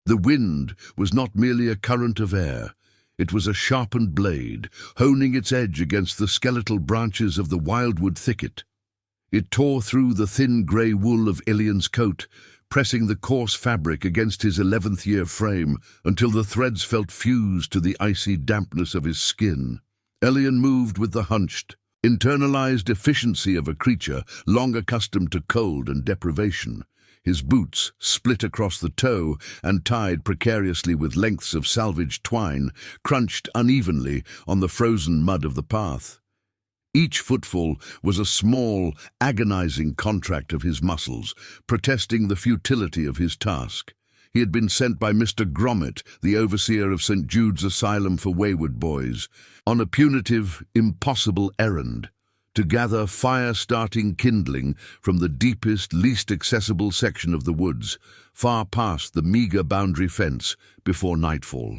The wind was not merely a current of air. It was a sharpened blade, honing its edge against the skeletal branches of the Wildwood Thicket. It tore through the thin grey wool of Elian's coat, pressing the coarse fabric against his 11th-year frame until the threads felt fused to the icy dampness of his skin. Elian moved with the hunched, internalized efficiency of a creature long accustomed to cold and deprivation. His boots, split across the toe and tied precariously with lengths of salvaged twine, crunched unevenly on the frozen mud of the path. Each footfall was a small, agonizing contract of his muscles, protesting the futility of his task. He had been sent by Mr. Gromit, the overseer of St. Jude's Asylum for wayward boys, on a punitive, impossible errand, to gather fire-starting kindling from the deepest, least accessible section of the woods, far past the meager boundary fence, before nightfall.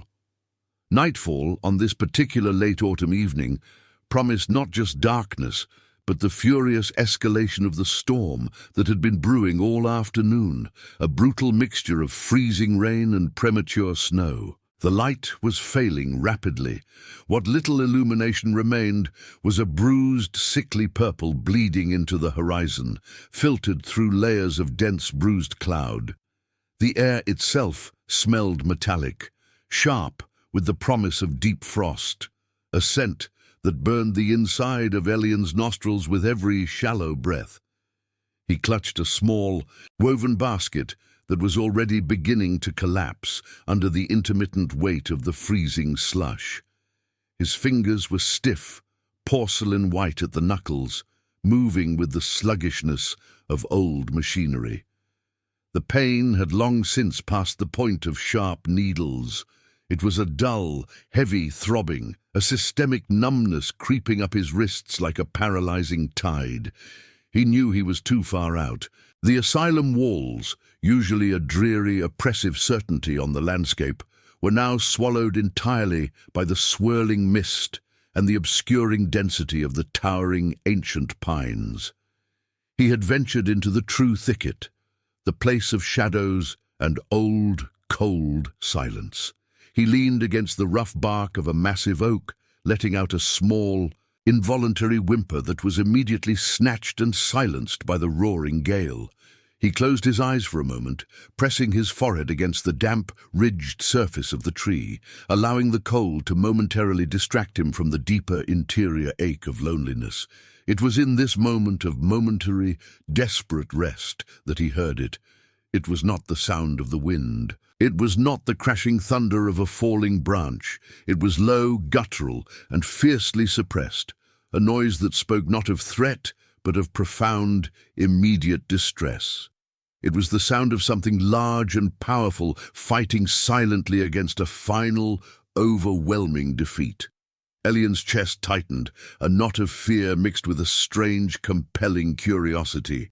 Nightfall, on this particular late autumn evening, promised not just darkness, but the furious escalation of the storm that had been brewing all afternoon, a brutal mixture of freezing rain and premature snow. The light was failing rapidly. What little illumination remained was a bruised, sickly purple bleeding into the horizon, filtered through layers of dense, bruised cloud. The air itself smelled metallic, sharp with the promise of deep frost, a scent that burned the inside of Elian's nostrils with every shallow breath. He clutched a small, woven basket that was already beginning to collapse under the intermittent weight of the freezing slush. His fingers were stiff, porcelain white at the knuckles, moving with the sluggishness of old machinery. The pain had long since passed the point of sharp needles. It was a dull, heavy throbbing, a systemic numbness creeping up his wrists like a paralyzing tide. He knew he was too far out. The asylum walls, usually a dreary, oppressive certainty on the landscape, were now swallowed entirely by the swirling mist and the obscuring density of the towering ancient pines. He had ventured into the true thicket, the place of shadows and old, cold silence. He leaned against the rough bark of a massive oak, letting out a small, involuntary whimper that was immediately snatched and silenced by the roaring gale. He closed his eyes for a moment, pressing his forehead against the damp, ridged surface of the tree, allowing the cold to momentarily distract him from the deeper interior ache of loneliness. It was in this moment of momentary, desperate rest that he heard it. It was not the sound of the wind. It was not the crashing thunder of a falling branch. It was low, guttural, and fiercely suppressed, a noise that spoke not of threat, but of profound, immediate distress. It was the sound of something large and powerful fighting silently against a final, overwhelming defeat. Elian's chest tightened, a knot of fear mixed with a strange, compelling curiosity.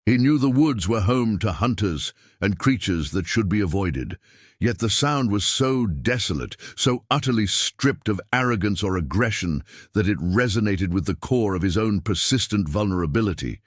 He knew the woods were home to hunters and creatures that should be avoided, yet the sound was so desolate, so utterly stripped of arrogance or aggression, that it resonated with the core of his own persistent vulnerability.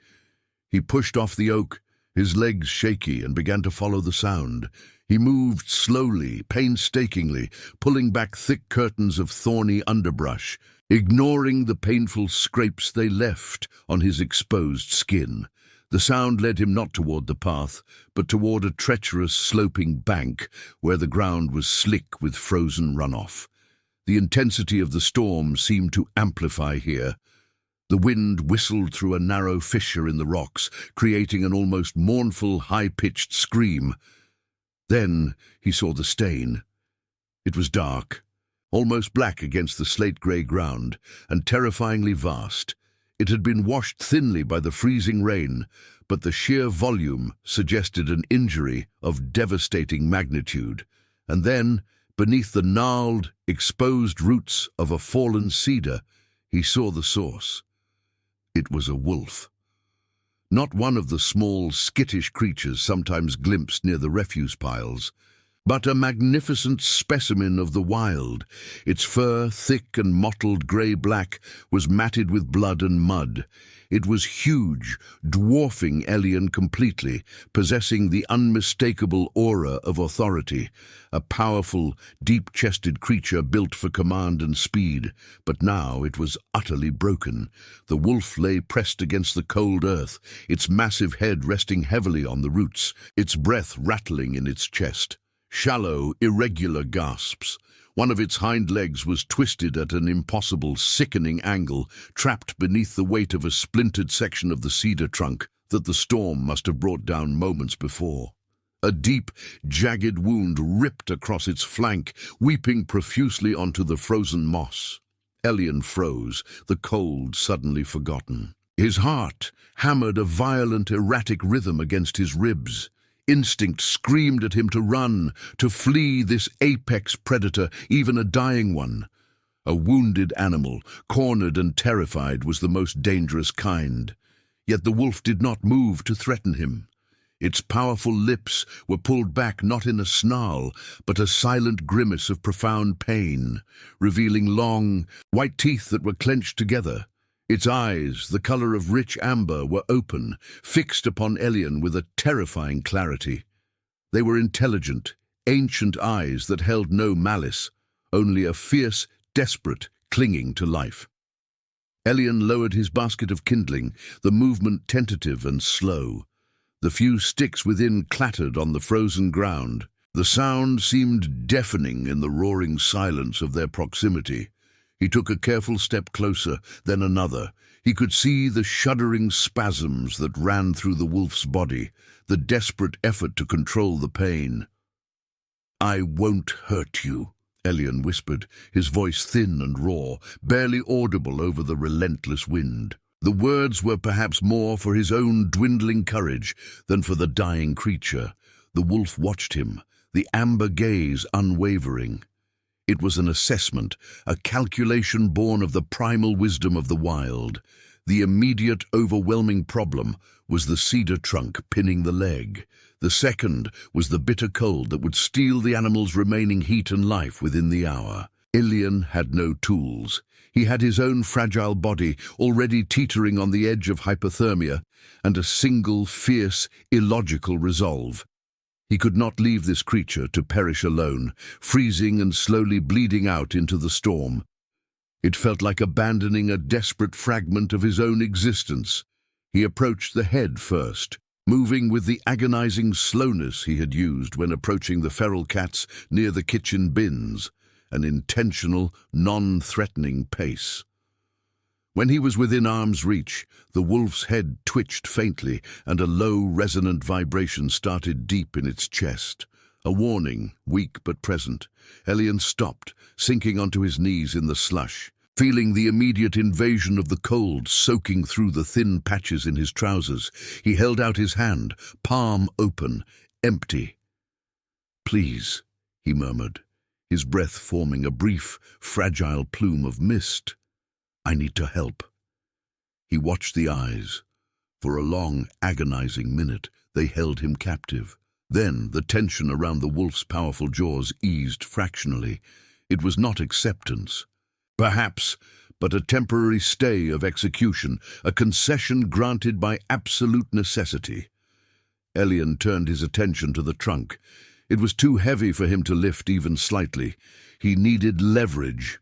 He pushed off the oak, his legs shaky, and began to follow the sound. He moved slowly, painstakingly, pulling back thick curtains of thorny underbrush, ignoring the painful scrapes they left on his exposed skin. The sound led him not toward the path, but toward a treacherous, sloping bank where the ground was slick with frozen runoff. The intensity of the storm seemed to amplify here. The wind whistled through a narrow fissure in the rocks, creating an almost mournful, high-pitched scream. Then he saw the stain. It was dark, almost black against the slate-grey ground, and terrifyingly vast. It had been washed thinly by the freezing rain, but the sheer volume suggested an injury of devastating magnitude. And then, beneath the gnarled, exposed roots of a fallen cedar, he saw the source. It was a wolf. Not one of the small, skittish creatures sometimes glimpsed near the refuse piles. but a magnificent specimen of the wild. Its fur, thick and mottled grey-black, was matted with blood and mud. It was huge, dwarfing Elian completely, possessing the unmistakable aura of authority, a powerful, deep-chested creature built for command and speed. But now it was utterly broken. The wolf lay pressed against the cold earth, its massive head resting heavily on the roots, its breath rattling in its chest. Shallow, irregular gasps. One of its hind legs was twisted at an impossible, sickening angle, trapped beneath the weight of a splintered section of the cedar trunk that the storm must have brought down moments before. A deep, jagged wound ripped across its flank, weeping profusely onto the frozen moss. Elian froze, the cold suddenly forgotten. His heart hammered a violent, erratic rhythm against his ribs. Instinct screamed at him to run, to flee this apex predator, even a dying one. A wounded animal, cornered and terrified, was the most dangerous kind. Yet the wolf did not move to threaten him. Its powerful lips were pulled back not in a snarl, but a silent grimace of profound pain, revealing long, white teeth that were clenched together. Its eyes, the color of rich amber, were open, fixed upon Elian with a terrifying clarity. They were intelligent, ancient eyes that held no malice, only a fierce, desperate clinging to life. Elian lowered his basket of kindling, the movement tentative and slow. The few sticks within clattered on the frozen ground. The sound seemed deafening in the roaring silence of their proximity. He took a careful step closer, then another. He could see the shuddering spasms that ran through the wolf's body, the desperate effort to control the pain. "I won't hurt you," Elian whispered, his voice thin and raw, barely audible over the relentless wind. The words were perhaps more for his own dwindling courage than for the dying creature. The wolf watched him, the amber gaze unwavering. It was an assessment, a calculation born of the primal wisdom of the wild. The immediate, overwhelming problem was the cedar trunk pinning the leg. The second was the bitter cold that would steal the animal's remaining heat and life within the hour. Elian had no tools. He had his own fragile body, already teetering on the edge of hypothermia, and a single, fierce, illogical resolve. He could not leave this creature to perish alone, freezing and slowly bleeding out into the storm. It felt like abandoning a desperate fragment of his own existence. He approached the head first, moving with the agonizing slowness he had used when approaching the feral cats near the kitchen bins, an intentional, non-threatening pace. When he was within arm's reach, the wolf's head twitched faintly, and a low, resonant vibration started deep in its chest. A warning, weak but present. Elian stopped, sinking onto his knees in the slush, feeling the immediate invasion of the cold soaking through the thin patches in his trousers. He held out his hand, palm open, empty. "Please," he murmured, his breath forming a brief, fragile plume of mist. "I need to help." He watched the eyes. For a long, agonizing minute, they held him captive. Then the tension around the wolf's powerful jaws eased fractionally. It was not acceptance, perhaps, but a temporary stay of execution, a concession granted by absolute necessity. Elian turned his attention to the trunk. It was too heavy for him to lift even slightly. He needed leverage.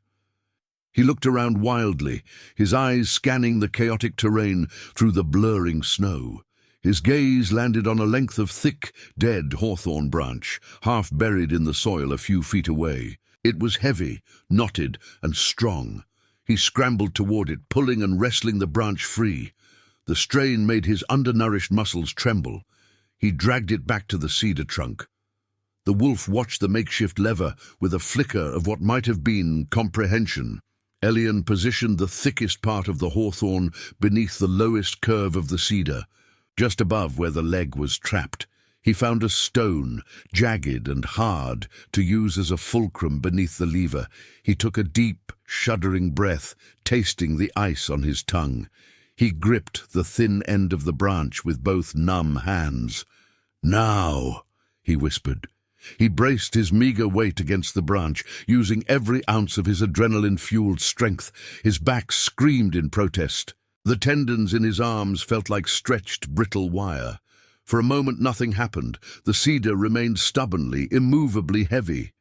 He looked around wildly, his eyes scanning the chaotic terrain through the blurring snow. His gaze landed on a length of thick, dead hawthorn branch, half buried in the soil a few feet away. It was heavy, knotted, and strong. He scrambled toward it, pulling and wrestling the branch free. The strain made his undernourished muscles tremble. He dragged it back to the cedar trunk. The wolf watched the makeshift lever with a flicker of what might have been comprehension. Elian positioned the thickest part of the hawthorn beneath the lowest curve of the cedar, just above where the leg was trapped. He found a stone, jagged and hard, to use as a fulcrum beneath the lever. He took a deep, shuddering breath, tasting the ice on his tongue. He gripped the thin end of the branch with both numb hands. "Now," he whispered. He braced his meager weight against the branch, using every ounce of his adrenaline-fueled strength. His back screamed in protest. The tendons in his arms felt like stretched, brittle wire. For a moment nothing happened. The cedar remained stubbornly, immovably heavy.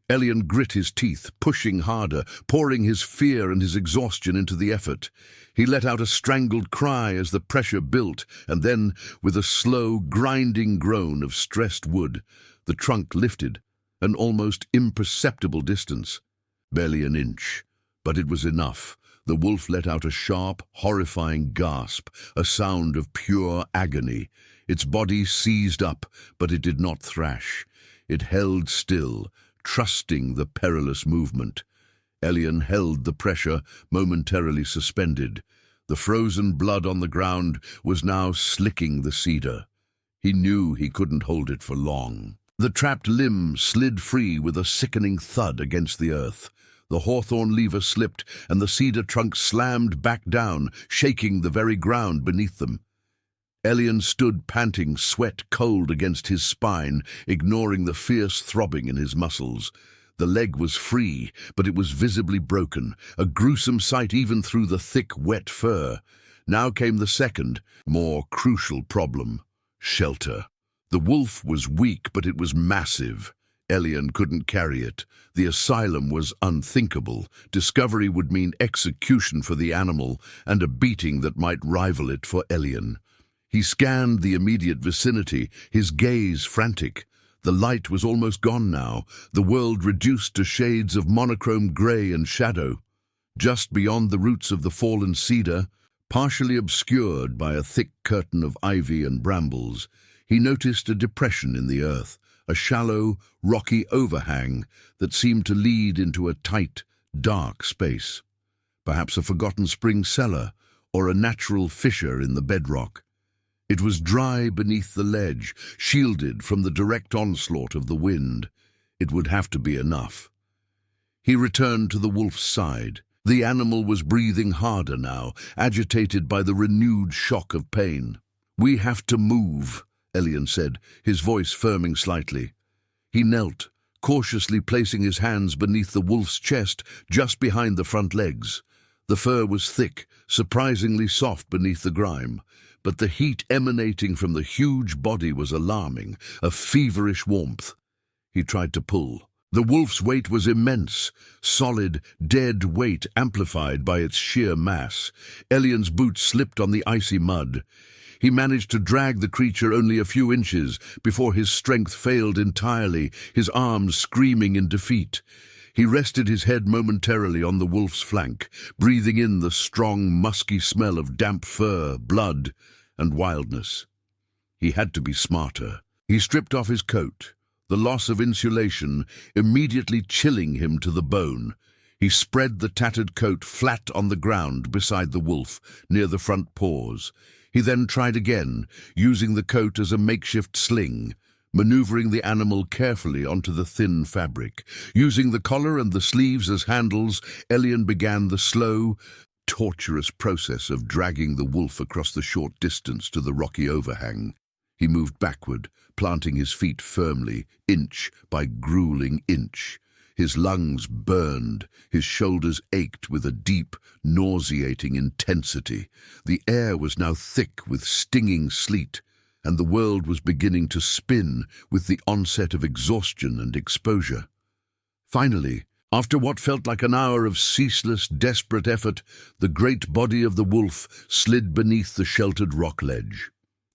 Elian grit his teeth, pushing harder, pouring his fear and his exhaustion into the effort. He let out a strangled cry as the pressure built, and then, with a slow, grinding groan of stressed wood, the trunk lifted, an almost imperceptible distance. Barely an inch, but it was enough. The wolf let out a sharp, horrifying gasp, a sound of pure agony. Its body seized up, but it did not thrash. It held still, trusting the perilous movement. Elian held the pressure, momentarily suspended. The frozen blood on the ground was now slicking the cedar. He knew he couldn't hold it for long. The trapped limb slid free with a sickening thud against the earth. The hawthorn lever slipped, and the cedar trunk slammed back down, shaking the very ground beneath them. Elian stood panting, sweat cold against his spine, ignoring the fierce throbbing in his muscles. The leg was free, but it was visibly broken, a gruesome sight even through the thick, wet fur. Now came the second, more crucial problem: shelter. The wolf was weak, but it was massive. Elian couldn't carry it. The asylum was unthinkable. Discovery would mean execution for the animal, and a beating that might rival it for Elian. He scanned the immediate vicinity, his gaze frantic. The light was almost gone now, the world reduced to shades of monochrome grey and shadow. Just beyond the roots of the fallen cedar, partially obscured by a thick curtain of ivy and brambles, he noticed a depression in the earth, a shallow, rocky overhang that seemed to lead into a tight, dark space. Perhaps a forgotten spring cellar, or a natural fissure in the bedrock. It was dry beneath the ledge, shielded from the direct onslaught of the wind. It would have to be enough. He returned to the wolf's side. The animal was breathing harder now, agitated by the renewed shock of pain. "We have to move," Elian said, his voice firming slightly. He knelt, cautiously placing his hands beneath the wolf's chest, just behind the front legs. The fur was thick, surprisingly soft beneath the grime, but the heat emanating from the huge body was alarming, a feverish warmth. He tried to pull. The wolf's weight was immense, solid, dead weight amplified by its sheer mass. Elian's boots slipped on the icy mud. He managed to drag the creature only a few inches before his strength failed entirely, his arms screaming in defeat. He rested his head momentarily on the wolf's flank, breathing in the strong, musky smell of damp fur, blood, and wildness. He had to be smarter. He stripped off his coat, the loss of insulation immediately chilling him to the bone. He spread the tattered coat flat on the ground beside the wolf, near the front paws. He then tried again, using the coat as a makeshift sling, maneuvering the animal carefully onto the thin fabric. Using the collar and the sleeves as handles, Elian began the slow, torturous process of dragging the wolf across the short distance to the rocky overhang. He moved backward, planting his feet firmly, inch by grueling inch. His lungs burned, his shoulders ached with a deep, nauseating intensity. The air was now thick with stinging sleet, and the world was beginning to spin with the onset of exhaustion and exposure. Finally, after what felt like an hour of ceaseless, desperate effort, the great body of the wolf slid beneath the sheltered rock ledge.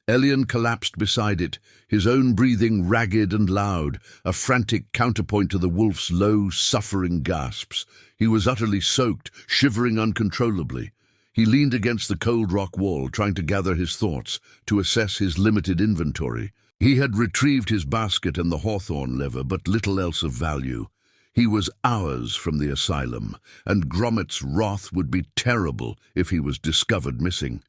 Elian collapsed beside it, his own breathing ragged and loud, a frantic counterpoint to the wolf's low, suffering gasps. He was utterly soaked, shivering uncontrollably. He leaned against the cold rock wall, trying to gather his thoughts, to assess his limited inventory. He had retrieved his basket and the hawthorn lever, but little else of value. He was hours from the asylum, and Gromit's wrath would be terrible if he was discovered missing.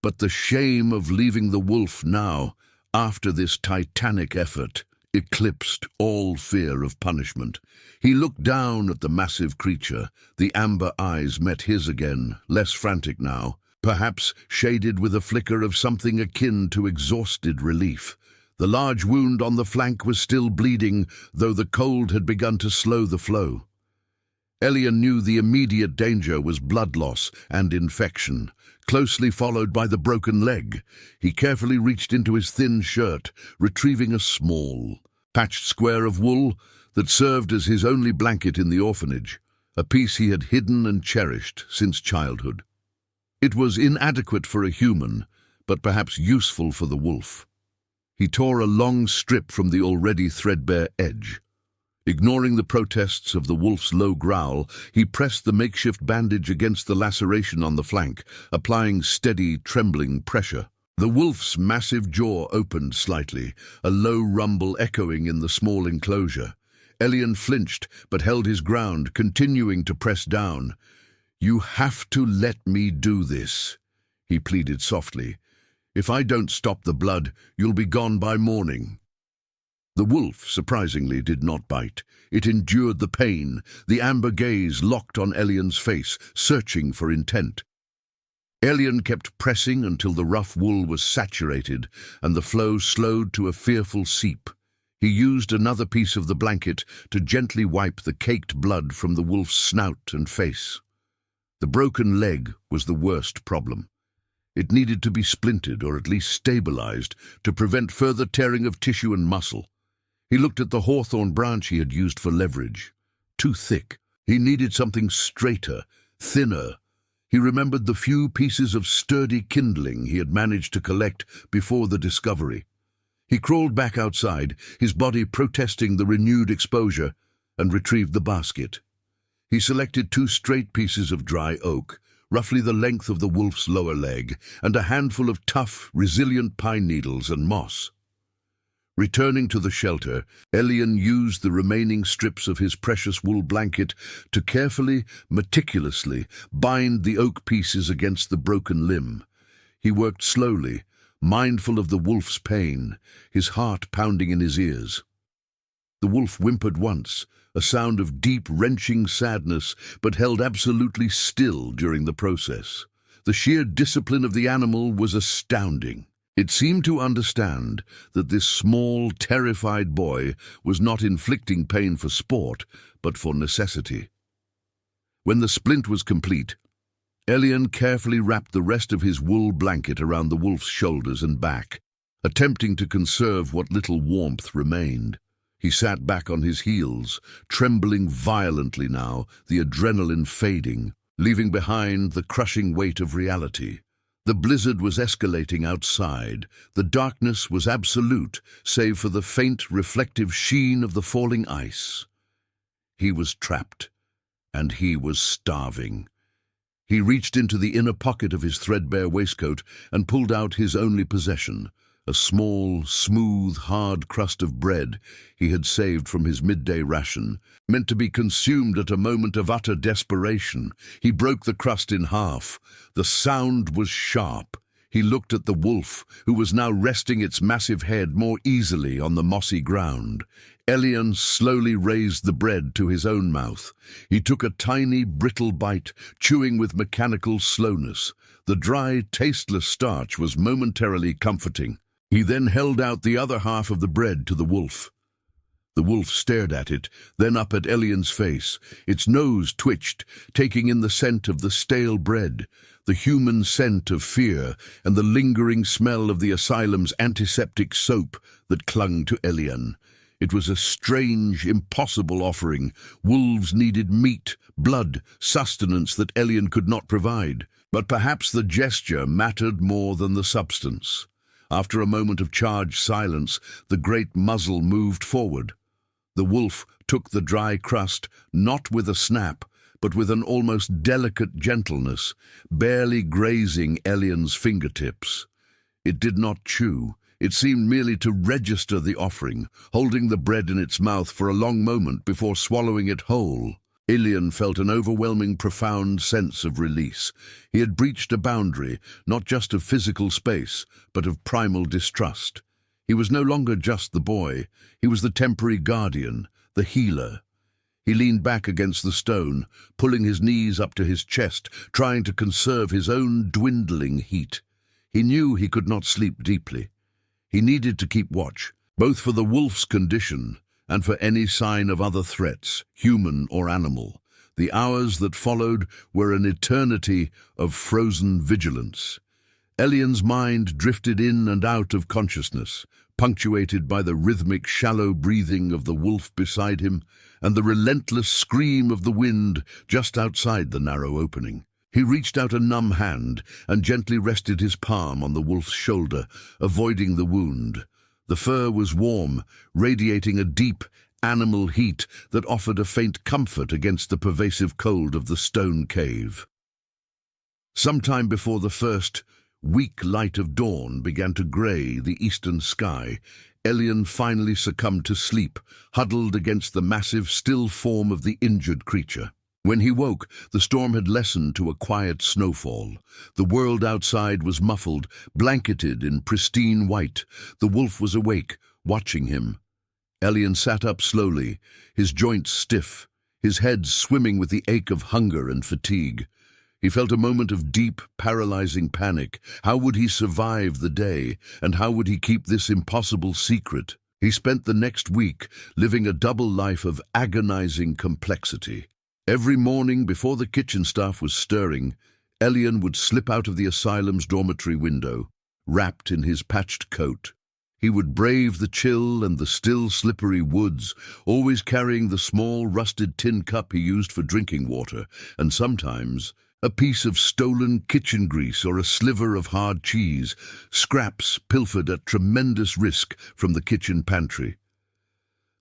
But the shame of leaving the wolf now, after this titanic effort, eclipsed all fear of punishment. He looked down at the massive creature. The amber eyes met his again, less frantic now, perhaps shaded with a flicker of something akin to exhausted relief. The large wound on the flank was still bleeding, though the cold had begun to slow the flow. Elian knew the immediate danger was blood loss and infection, closely followed by the broken leg. He carefully reached into his thin shirt, retrieving a small, patched square of wool that served as his only blanket in the orphanage, a piece he had hidden and cherished since childhood. It was inadequate for a human, but perhaps useful for the wolf. He tore a long strip from the already threadbare edge. Ignoring the protests of the wolf's low growl, he pressed the makeshift bandage against the laceration on the flank, applying steady, trembling pressure. The wolf's massive jaw opened slightly, a low rumble echoing in the small enclosure. Elian flinched, but held his ground, continuing to press down. "You have to let me do this," he pleaded softly. "If I don't stop the blood, you'll be gone by morning." The wolf, surprisingly, did not bite. It endured the pain, the amber gaze locked on Elian's face, searching for intent. Elian kept pressing until the rough wool was saturated and the flow slowed to a fearful seep. He used another piece of the blanket to gently wipe the caked blood from the wolf's snout and face. The broken leg was the worst problem. It needed to be splintered or at least stabilized to prevent further tearing of tissue and muscle. He looked at the hawthorn branch he had used for leverage. Too thick. He needed something straighter, thinner. He remembered the few pieces of sturdy kindling he had managed to collect before the discovery. He crawled back outside, his body protesting the renewed exposure, and retrieved the basket. He selected 2 straight pieces of dry oak, roughly the length of the wolf's lower leg, and a handful of tough, resilient pine needles and moss. Returning to the shelter, Elian used the remaining strips of his precious wool blanket to carefully, meticulously bind the oak pieces against the broken limb. He worked slowly, mindful of the wolf's pain, his heart pounding in his ears. The wolf whimpered once, a sound of deep, wrenching sadness, but held absolutely still during the process. The sheer discipline of the animal was astounding. It seemed to understand that this small, terrified boy was not inflicting pain for sport, but for necessity. When the splint was complete, Elian carefully wrapped the rest of his wool blanket around the wolf's shoulders and back, attempting to conserve what little warmth remained. He sat back on his heels, trembling violently now, the adrenaline fading, leaving behind the crushing weight of reality. The blizzard was escalating outside. The darkness was absolute, save for the faint, reflective sheen of the falling ice. He was trapped, and he was starving. He reached into the inner pocket of his threadbare waistcoat and pulled out his only possession, a small, smooth, hard crust of bread he had saved from his midday ration, meant to be consumed at a moment of utter desperation. He broke the crust in half. The sound was sharp. He looked at the wolf, who was now resting its massive head more easily on the mossy ground. Elian slowly raised the bread to his own mouth. He took a tiny, brittle bite, chewing with mechanical slowness. The dry, tasteless starch was momentarily comforting. He then held out the other half of the bread to the wolf. The wolf stared at it, then up at Elian's face. Its nose twitched, taking in the scent of the stale bread, the human scent of fear, and the lingering smell of the Asylum's antiseptic soap that clung to Elian. It was a strange, impossible offering. Wolves needed meat, blood, sustenance that Elian could not provide. But perhaps the gesture mattered more than the substance. After a moment of charged silence, the great muzzle moved forward. The wolf took the dry crust, not with a snap, but with an almost delicate gentleness, barely grazing Elian's fingertips. It did not chew. It seemed merely to register the offering, holding the bread in its mouth for a long moment before swallowing it whole. Elian felt an overwhelming, profound sense of release. He had breached a boundary, not just of physical space, but of primal distrust. He was no longer just the boy. He was the temporary guardian, the healer. He leaned back against the stone, pulling his knees up to his chest, trying to conserve his own dwindling heat. He knew he could not sleep deeply. He needed to keep watch, both for the wolf's condition and for any sign of other threats, human or animal. The hours that followed were an eternity of frozen vigilance. Elian's mind drifted in and out of consciousness, punctuated by the rhythmic, shallow breathing of the wolf beside him and the relentless scream of the wind just outside the narrow opening. He reached out a numb hand and gently rested his palm on the wolf's shoulder, avoiding the wound. The fur was warm, radiating a deep, animal heat that offered a faint comfort against the pervasive cold of the stone cave. Sometime before the first weak light of dawn began to grey the eastern sky, Elian finally succumbed to sleep, huddled against the massive, still form of the injured creature. When he woke, the storm had lessened to a quiet snowfall. The world outside was muffled, blanketed in pristine white. The wolf was awake, watching him. Elian sat up slowly, his joints stiff, his head swimming with the ache of hunger and fatigue. He felt a moment of deep, paralyzing panic. How would he survive the day, and how would he keep this impossible secret? He spent the next week living a double life of agonizing complexity. Every morning before the kitchen staff was stirring, Elian would slip out of the asylum's dormitory window, wrapped in his patched coat. He would brave the chill and the still slippery woods, always carrying the small rusted tin cup he used for drinking water, and sometimes a piece of stolen kitchen grease or a sliver of hard cheese, scraps pilfered at tremendous risk from the kitchen pantry.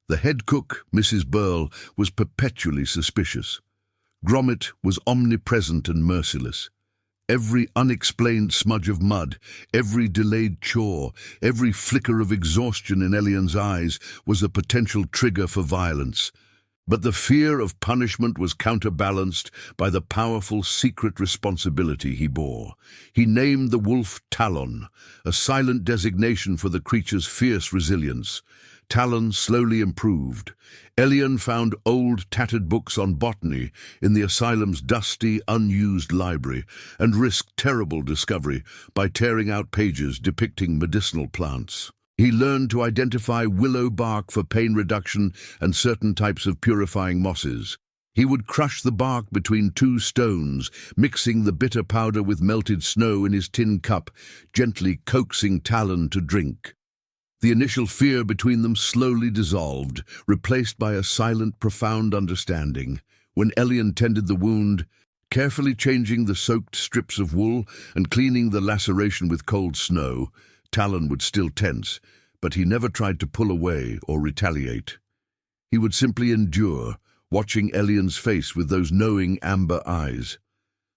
The head cook, Mrs. Burl, was perpetually suspicious. Gromit was omnipresent and merciless. Every unexplained smudge of mud, every delayed chore, every flicker of exhaustion in Elian's eyes was a potential trigger for violence. But the fear of punishment was counterbalanced by the powerful secret responsibility he bore. He named the wolf Talon, a silent designation for the creature's fierce resilience. Talon slowly improved. Elian found old, tattered books on botany in the asylum's dusty, unused library and risked terrible discovery by tearing out pages depicting medicinal plants. He learned to identify willow bark for pain reduction and certain types of purifying mosses. He would crush the bark between two stones, mixing the bitter powder with melted snow in his tin cup, gently coaxing Talon to drink. The initial fear between them slowly dissolved, replaced by a silent, profound understanding. When Elian tended the wound, carefully changing the soaked strips of wool and cleaning the laceration with cold snow, Talon would still tense, but he never tried to pull away or retaliate. He would simply endure, watching Elian's face with those knowing amber eyes.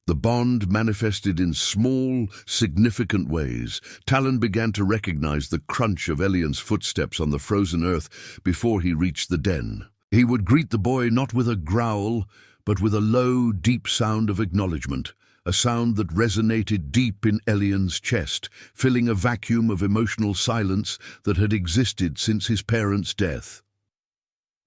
The bond manifested in small, significant ways. Talon began to recognize the crunch of Elian's footsteps on the frozen earth before he reached the den. He would greet the boy not with a growl, but with a low, deep sound of acknowledgement, a sound that resonated deep in Elian's chest, filling a vacuum of emotional silence that had existed since his parents' death.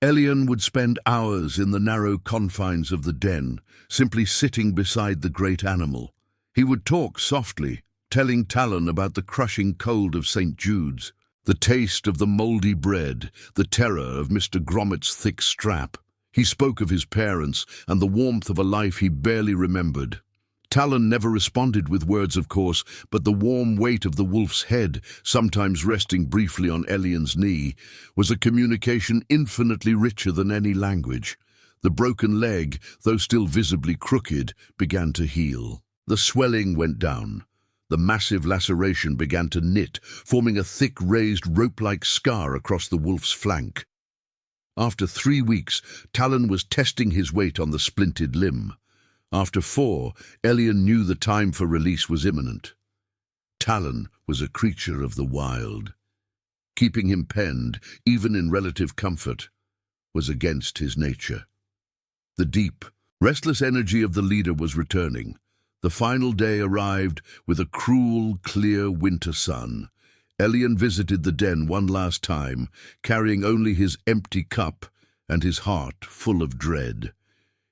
Elian would spend hours in the narrow confines of the den, simply sitting beside the great animal. He would talk softly, telling Talon about the crushing cold of St. Jude's, the taste of the mouldy bread, the terror of Mr. Gromit's thick strap. He spoke of his parents and the warmth of a life he barely remembered. Talon never responded with words, of course, but the warm weight of the wolf's head, sometimes resting briefly on Elian's knee, was a communication infinitely richer than any language. The broken leg, though still visibly crooked, began to heal. The swelling went down. The massive laceration began to knit, forming a thick, raised, rope-like scar across the wolf's flank. After 3 weeks, Talon was testing his weight on the splinted limb. After 4, Elian knew the time for release was imminent. Talon was a creature of the wild. Keeping him penned, even in relative comfort, was against his nature. The deep, restless energy of the leader was returning. The final day arrived with a cruel, clear winter sun. Elian visited the den one last time, carrying only his empty cup and his heart full of dread.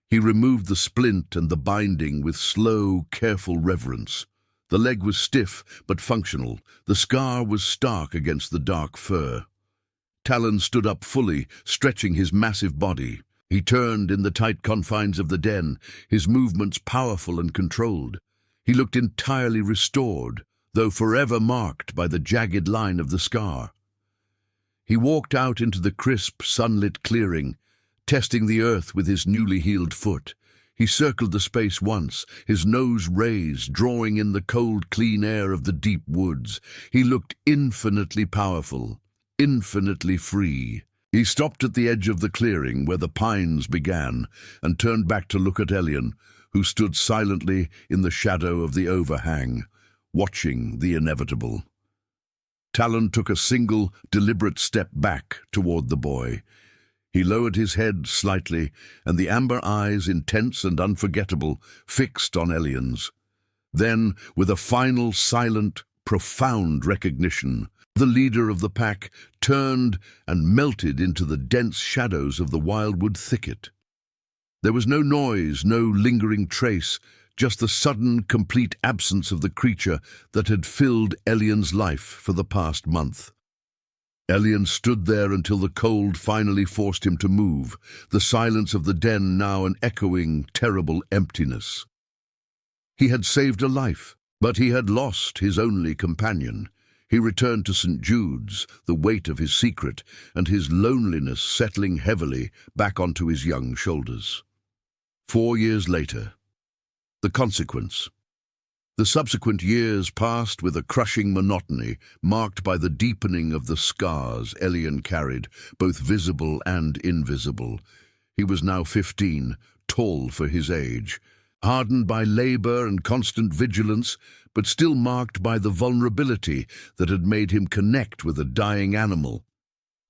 He removed the splint and the binding with slow, careful reverence. The leg was stiff but functional. The scar was stark against the dark fur. Talon stood up fully, stretching his massive body. He turned in the tight confines of the den, his movements powerful and controlled. He looked entirely restored, though forever marked by the jagged line of the scar. He walked out into the crisp, sunlit clearing, testing the earth with his newly healed foot. He circled the space once, his nose raised, drawing in the cold, clean air of the deep woods. He looked infinitely powerful, infinitely free. He stopped at the edge of the clearing where the pines began and turned back to look at Elian, who stood silently in the shadow of the overhang, watching the inevitable. Talon took a single, deliberate step back toward the boy. He lowered his head slightly, and the amber eyes, intense and unforgettable, fixed on Elian's. Then, with a final, silent, profound recognition, the leader of the pack turned and melted into the dense shadows of the Wildwood Thicket. There was no noise, no lingering trace, just the sudden, complete absence of the creature that had filled Elian's life for the past month. Elian stood there until the cold finally forced him to move, the silence of the den now an echoing, terrible emptiness. He had saved a life, but he had lost his only companion. He returned to St. Jude's, the weight of his secret and his loneliness settling heavily back onto his young shoulders. 4 years later. The consequence. The subsequent years passed with a crushing monotony, marked by the deepening of the scars Elian carried, both visible and invisible. He was now 15, tall for his age, hardened by labor and constant vigilance, but still marked by the vulnerability that had made him connect with a dying animal.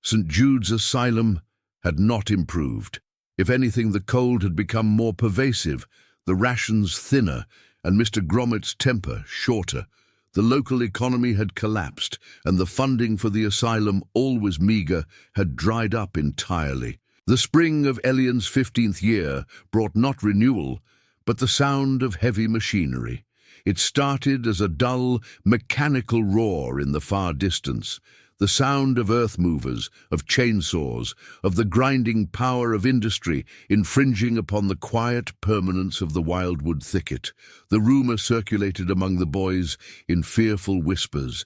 St. Jude's Asylum had not improved. If anything, the cold had become more pervasive, the rations thinner, and Mr. Gromit's temper shorter. The local economy had collapsed, and the funding for the asylum, always meager, had dried up entirely. The spring of Elian's 15th year brought not renewal, but the sound of heavy machinery. It started as a dull, mechanical roar in the far distance, the sound of earth movers, of chainsaws, of the grinding power of industry infringing upon the quiet permanence of the Wildwood Thicket. The rumor circulated among the boys in fearful whispers.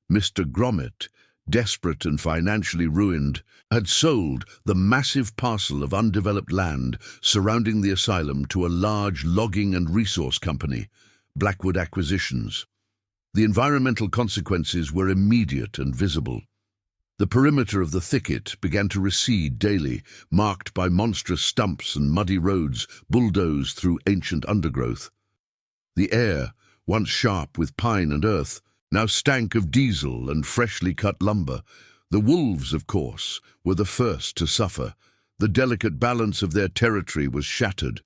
Mr. Gromit, desperate and financially ruined, had sold the massive parcel of undeveloped land surrounding the asylum to a large logging and resource company, Blackwood Acquisitions. The environmental consequences were immediate and visible. The perimeter of the thicket began to recede daily, marked by monstrous stumps and muddy roads bulldozed through ancient undergrowth. The air, once sharp with pine and earth, now stank of diesel and freshly cut lumber. The wolves, of course, were the first to suffer. The delicate balance of their territory was shattered.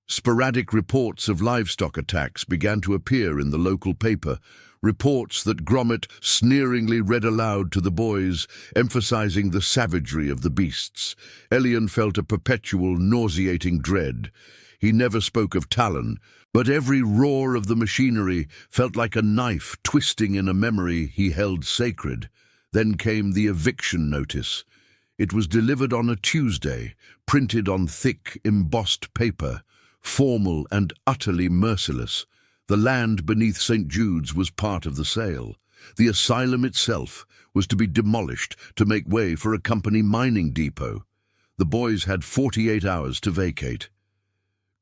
Sporadic reports of livestock attacks began to appear in the local paper, reports that Gromit sneeringly read aloud to the boys, emphasizing the savagery of the beasts. Elian felt a perpetual, nauseating dread. He never spoke of Talon, but every roar of the machinery felt like a knife twisting in a memory he held sacred. Then came the eviction notice. It was delivered on a Tuesday, printed on thick, embossed paper, formal and utterly merciless. The land beneath St. Jude's was part of the sale. The asylum itself was to be demolished to make way for a company mining depot. The boys had 48 hours to vacate.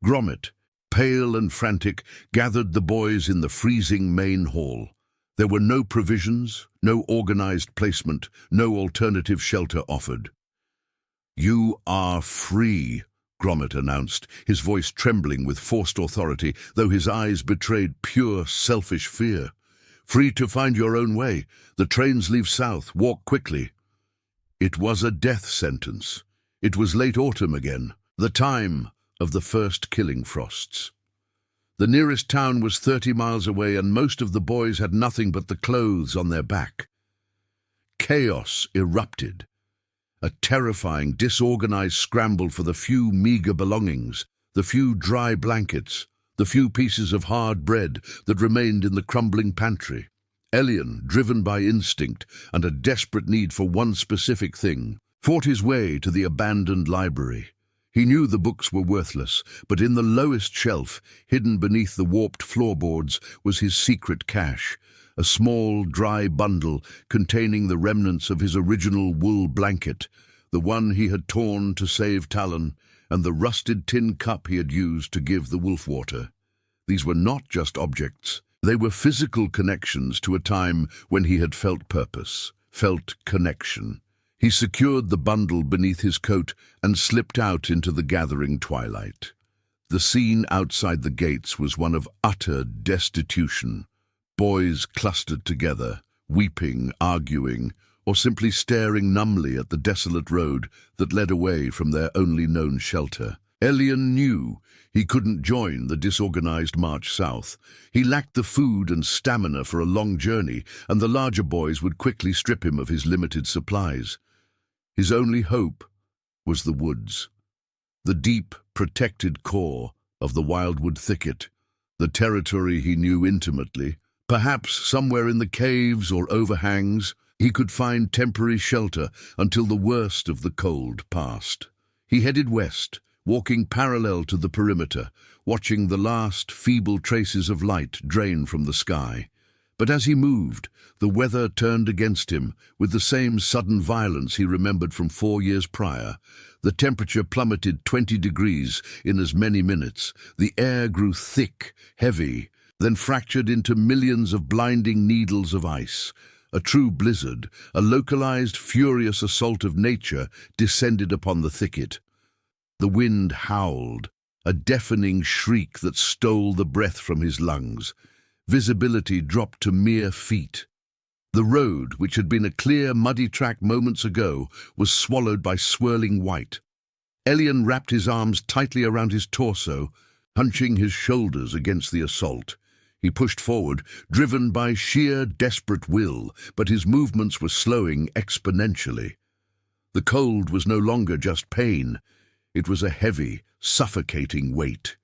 Gromit, pale and frantic, gathered the boys in the freezing main hall. There were no provisions, no organized placement, no alternative shelter offered. "You are free," Gromit announced, his voice trembling with forced authority, though his eyes betrayed pure, selfish fear. "Free to find your own way. The trains leave south. Walk quickly." It was a death sentence. It was late autumn again, the time of the first killing frosts. The nearest town was 30 miles away, and most of the boys had nothing but the clothes on their back. Chaos erupted. A terrifying, disorganized scramble for the few meager belongings, the few dry blankets, the few pieces of hard bread that remained in the crumbling pantry. Elian, driven by instinct and a desperate need for one specific thing, fought his way to the abandoned library. He knew the books were worthless, but in the lowest shelf, hidden beneath the warped floorboards, was his secret cache, a small, dry bundle containing the remnants of his original wool blanket, the one he had torn to save Talon, and the rusted tin cup he had used to give the wolf water. These were not just objects. They were physical connections to a time when he had felt purpose, felt connection. He secured the bundle beneath his coat and slipped out into the gathering twilight. The scene outside the gates was one of utter destitution. Boys clustered together, weeping, arguing, or simply staring numbly at the desolate road that led away from their only known shelter. Elian knew he couldn't join the disorganized march south. He lacked the food and stamina for a long journey, and the larger boys would quickly strip him of his limited supplies. His only hope was the woods, the deep, protected core of the Wildwood Thicket, the territory he knew intimately. Perhaps somewhere in the caves or overhangs, he could find temporary shelter until the worst of the cold passed. He headed west, walking parallel to the perimeter, watching the last feeble traces of light drain from the sky. But as he moved, the weather turned against him with the same sudden violence he remembered from 4 years prior. The temperature plummeted 20 degrees in as many minutes. The air grew thick, heavy, then fractured into millions of blinding needles of ice. A true blizzard, a localized, furious assault of nature descended upon the thicket. The wind howled, a deafening shriek that stole the breath from his lungs. Visibility dropped to mere feet. The road, which had been a clear, muddy track moments ago, was swallowed by swirling white. Elian wrapped his arms tightly around his torso, hunching his shoulders against the assault. He pushed forward, driven by sheer, desperate will, but his movements were slowing exponentially. The cold was no longer just pain. It was a heavy, suffocating weight.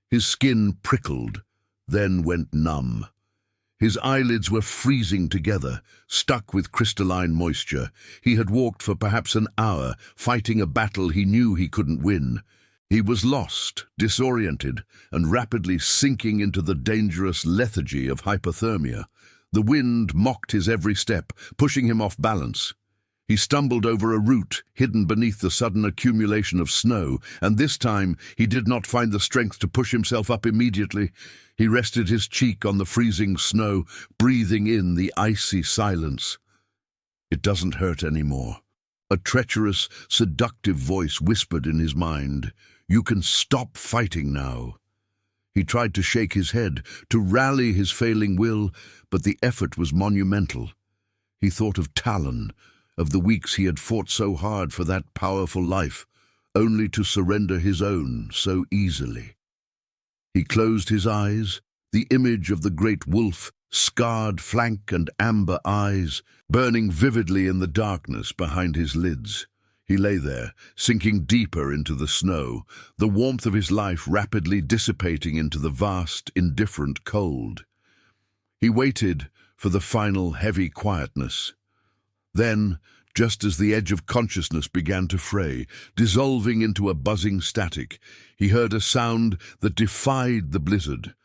His skin prickled, then went numb. His eyelids were freezing together, stuck with crystalline moisture. He had walked for perhaps an hour, fighting a battle he knew he couldn't win. He was lost, disoriented, and rapidly sinking into the dangerous lethargy of hypothermia. The wind mocked his every step, pushing him off balance. He stumbled over a root hidden beneath the sudden accumulation of snow, and this time he did not find the strength to push himself up immediately. He rested his cheek on the freezing snow, breathing in the icy silence. "It doesn't hurt anymore." A treacherous, seductive voice whispered in his mind, "You can stop fighting now." He tried to shake his head, to rally his failing will, but the effort was monumental. He thought of Talon, of the weeks he had fought so hard for that powerful life, only to surrender his own so easily. He closed his eyes, the image of the great wolf, scarred flank and amber eyes, burning vividly in the darkness behind his lids. He lay there, sinking deeper into the snow, the warmth of his life rapidly dissipating into the vast, indifferent cold. He waited for the final heavy quietness. Then, just as the edge of consciousness began to fray, dissolving into a buzzing static, he heard a sound that defied the blizzard.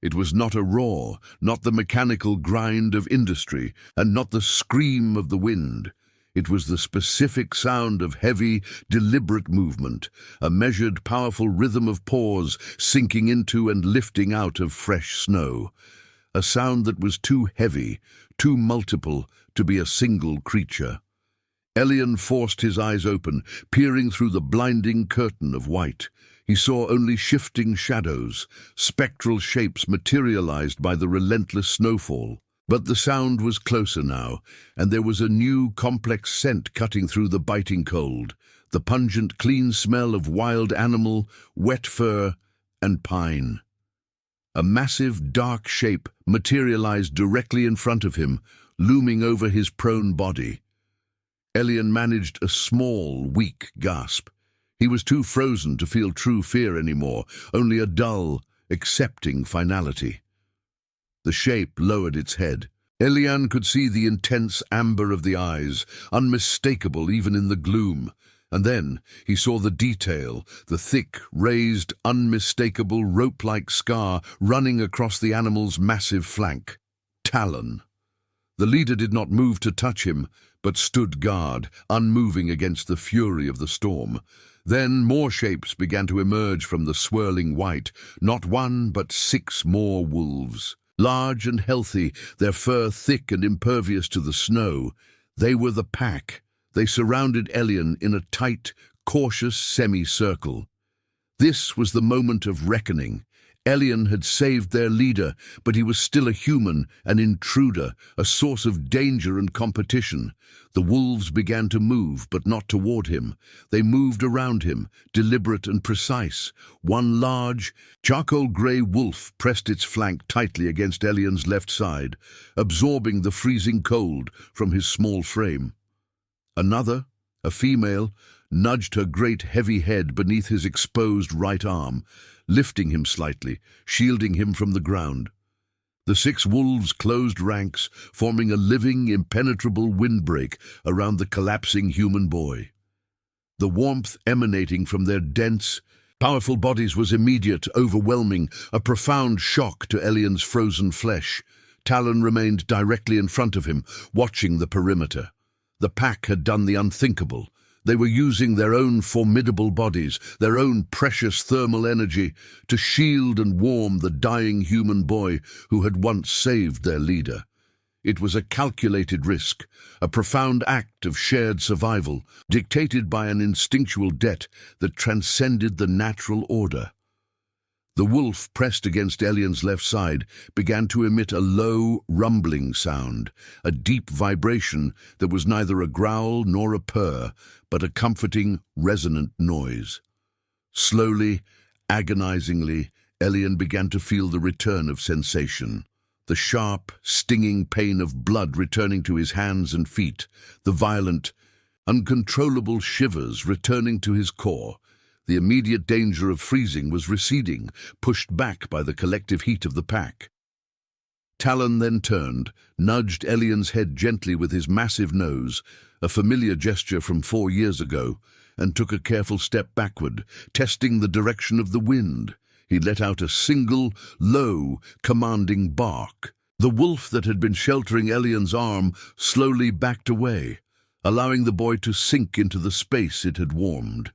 It was not a roar, not the mechanical grind of industry, and not the scream of the wind. It was the specific sound of heavy, deliberate movement, a measured, powerful rhythm of paws sinking into and lifting out of fresh snow. A sound that was too heavy, too multiple, to be a single creature. Elian forced his eyes open, peering through the blinding curtain of white. He saw only shifting shadows, spectral shapes materialized by the relentless snowfall. But the sound was closer now, and there was a new, complex scent cutting through the biting cold, the pungent, clean smell of wild animal, wet fur, and pine. A massive, dark shape materialized directly in front of him, looming over his prone body. Elian managed a small, weak gasp. He was too frozen to feel true fear anymore, only a dull, accepting finality. The shape lowered its head. Elian could see the intense amber of the eyes, unmistakable even in the gloom. And then he saw the detail, the thick, raised, unmistakable rope-like scar running across the animal's massive flank. Talon. The leader did not move to touch him, but stood guard, unmoving against the fury of the storm. Then more shapes began to emerge from the swirling white, not one but 6 more wolves. Large and healthy, their fur thick and impervious to the snow, they were the pack. They surrounded Elian in a tight, cautious semicircle. This was the moment of reckoning. Elian had saved their leader, but he was still a human, an intruder, a source of danger and competition. The wolves began to move, but not toward him. They moved around him, deliberate and precise. One large, charcoal-grey wolf pressed its flank tightly against Elian's left side, absorbing the freezing cold from his small frame. Another, a female, nudged her great heavy head beneath his exposed right arm, lifting him slightly, shielding him from the ground. The 6 wolves closed ranks, forming a living, impenetrable windbreak around the collapsing human boy. The warmth emanating from their dense, powerful bodies was immediate, overwhelming, a profound shock to Elian's frozen flesh. Talon remained directly in front of him, watching the perimeter. The pack had done the unthinkable. They were using their own formidable bodies, their own precious thermal energy, to shield and warm the dying human boy who had once saved their leader. It was a calculated risk, a profound act of shared survival, dictated by an instinctual debt that transcended the natural order. The wolf, pressed against Elian's left side, began to emit a low, rumbling sound, a deep vibration that was neither a growl nor a purr, but a comforting, resonant noise. Slowly, agonizingly, Elian began to feel the return of sensation. The sharp, stinging pain of blood returning to his hands and feet, the violent, uncontrollable shivers returning to his core. The immediate danger of freezing was receding, pushed back by the collective heat of the pack. Talon then turned, nudged Elian's head gently with his massive nose, a familiar gesture from 4 years ago, and took a careful step backward, testing the direction of the wind. He let out a single, low, commanding bark. The wolf that had been sheltering Elian's arm slowly backed away, allowing the boy to sink into the space it had warmed.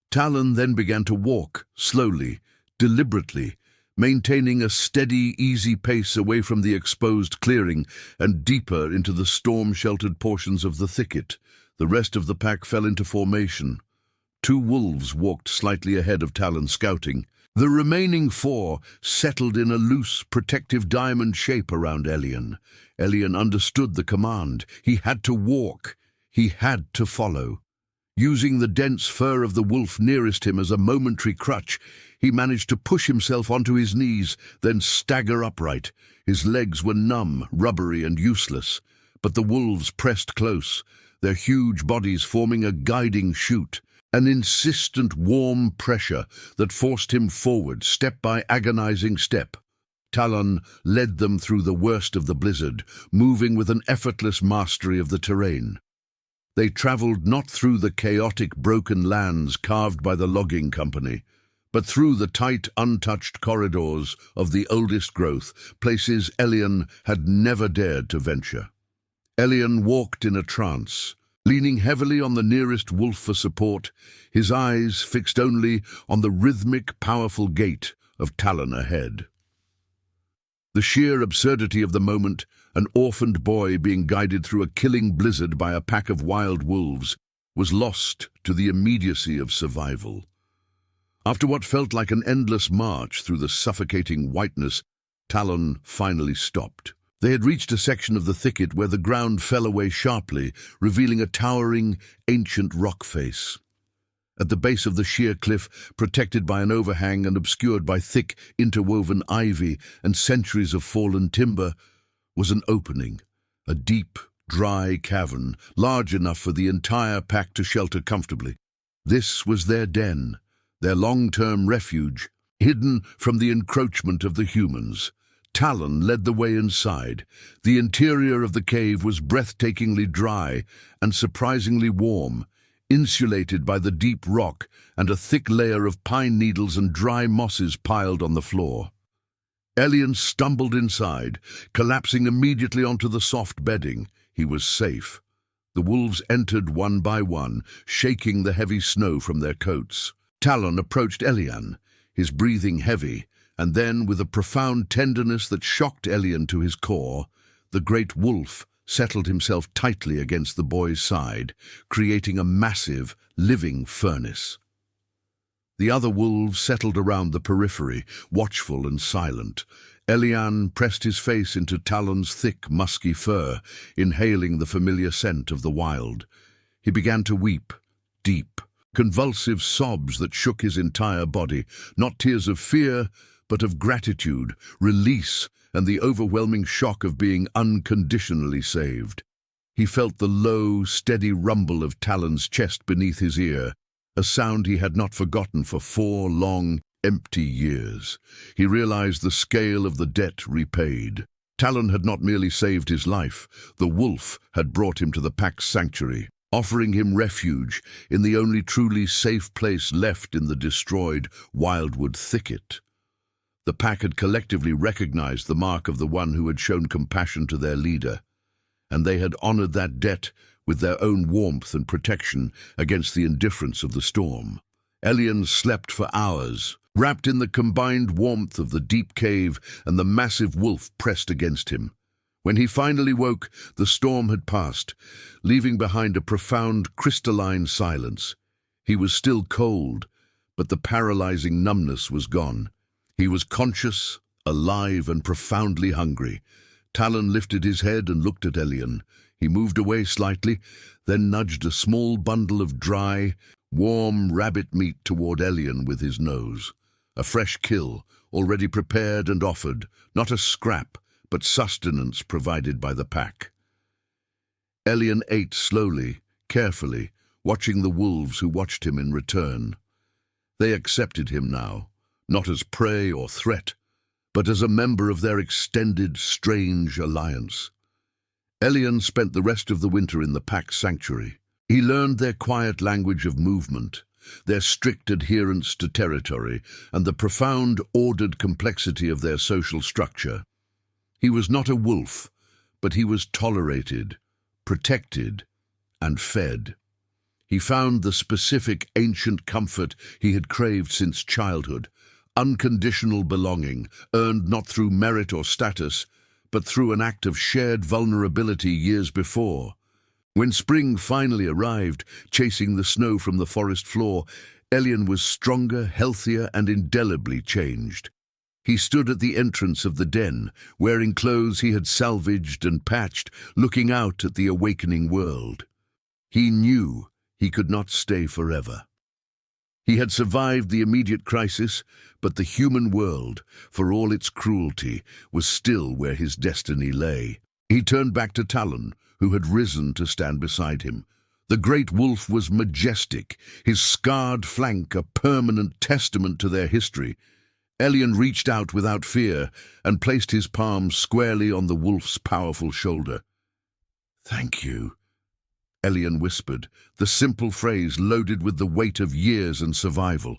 Talon then began to walk, slowly, deliberately, maintaining a steady, easy pace away from the exposed clearing and deeper into the storm-sheltered portions of the thicket. The rest of the pack fell into formation. 2 wolves walked slightly ahead of Talon, scouting. The remaining 4 settled in a loose, protective diamond shape around Elian. Elian understood the command. He had to walk. He had to follow. Using the dense fur of the wolf nearest him as a momentary crutch, he managed to push himself onto his knees, then stagger upright. His legs were numb, rubbery, and useless, but the wolves pressed close, their huge bodies forming a guiding chute, an insistent, warm pressure that forced him forward, step by agonizing step. Talon led them through the worst of the blizzard, moving with an effortless mastery of the terrain. They traveled not through the chaotic, broken lands carved by the logging company, but through the tight, untouched corridors of the oldest growth, places Elian had never dared to venture. Elian walked in a trance, leaning heavily on the nearest wolf for support, his eyes fixed only on the rhythmic, powerful gait of Talon ahead. The sheer absurdity of the moment, an orphaned boy being guided through a killing blizzard by a pack of wild wolves, was lost to the immediacy of survival. After what felt like an endless march through the suffocating whiteness, Talon finally stopped. They had reached a section of the thicket where the ground fell away sharply, revealing a towering, ancient rock face. At the base of the sheer cliff, protected by an overhang and obscured by thick, interwoven ivy and centuries of fallen timber, was an opening, a deep, dry cavern, large enough for the entire pack to shelter comfortably. This was their den, their long-term refuge, hidden from the encroachment of the humans. Talon led the way inside. The interior of the cave was breathtakingly dry and surprisingly warm, insulated by the deep rock and a thick layer of pine needles and dry mosses piled on the floor. Elian stumbled inside, collapsing immediately onto the soft bedding. He was safe. The wolves entered one by one, shaking the heavy snow from their coats. Talon approached Elian, his breathing heavy, and then, with a profound tenderness that shocked Elian to his core, the great wolf settled himself tightly against the boy's side, creating a massive, living furnace. The other wolves settled around the periphery, watchful and silent. Elian pressed his face into Talon's thick, musky fur, inhaling the familiar scent of the wild. He began to weep, deep, convulsive sobs that shook his entire body, not tears of fear, but of gratitude, release, and the overwhelming shock of being unconditionally saved. He felt the low, steady rumble of Talon's chest beneath his ear, a sound he had not forgotten for 4 long, empty years. He realized the scale of the debt repaid. Talon had not merely saved his life, the wolf had brought him to the pack's sanctuary, offering him refuge in the only truly safe place left in the destroyed Wildwood Thicket. The pack had collectively recognized the mark of the one who had shown compassion to their leader, and they had honored that debt with their own warmth and protection against the indifference of the storm. Elian slept for hours, wrapped in the combined warmth of the deep cave and the massive wolf pressed against him. When he finally woke, the storm had passed, leaving behind a profound, crystalline silence. He was still cold, but the paralyzing numbness was gone. He was conscious, alive, and profoundly hungry. Talon lifted his head and looked at Elian. He moved away slightly, then nudged a small bundle of dry, warm rabbit meat toward Elian with his nose. A fresh kill, already prepared and offered, not a scrap, but sustenance provided by the pack. Elian ate slowly, carefully, watching the wolves who watched him in return. They accepted him now, not as prey or threat, but as a member of their extended, strange alliance. Elian spent the rest of the winter in the pack's sanctuary. He learned their quiet language of movement, their strict adherence to territory, and the profound, ordered complexity of their social structure. He was not a wolf, but he was tolerated, protected, and fed. He found the specific ancient comfort he had craved since childhood, unconditional belonging, earned not through merit or status, but through an act of shared vulnerability years before. When spring finally arrived, chasing the snow from the forest floor, Elian was stronger, healthier, and indelibly changed. He stood at the entrance of the den, wearing clothes he had salvaged and patched, looking out at the awakening world. He knew he could not stay forever. He had survived the immediate crisis, but the human world, for all its cruelty, was still where his destiny lay. He turned back to Talon, who had risen to stand beside him. The great wolf was majestic, his scarred flank a permanent testament to their history. Elian reached out without fear and placed his palm squarely on the wolf's powerful shoulder. "Thank you," Elian whispered, the simple phrase loaded with the weight of years and survival.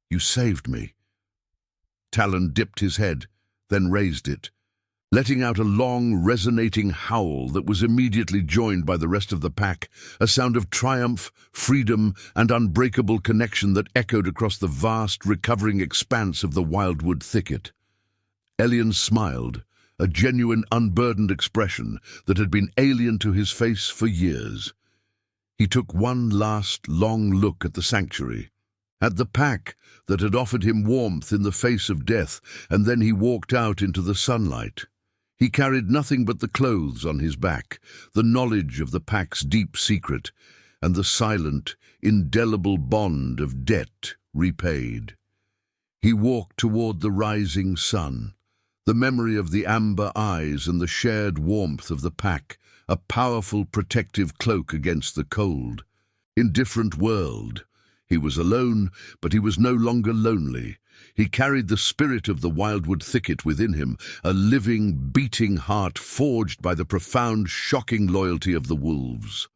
"You saved me." Talon dipped his head, then raised it, letting out a long, resonating howl that was immediately joined by the rest of the pack, a sound of triumph, freedom, and unbreakable connection that echoed across the vast, recovering expanse of the Wildwood Thicket. Elian smiled, a genuine, unburdened expression that had been alien to his face for years. He took one last, long look at the sanctuary, at the pack that had offered him warmth in the face of death, and then he walked out into the sunlight. He carried nothing but the clothes on his back, the knowledge of the pack's deep secret, and the silent, indelible bond of debt repaid. He walked toward the rising sun, the memory of the amber eyes and the shared warmth of the pack, a powerful protective cloak against the cold. Indifferent world, He was alone, but he was no longer lonely. He carried the spirit of the Wildwood Thicket within him, a living, beating heart forged by the profound, shocking loyalty of the wolves.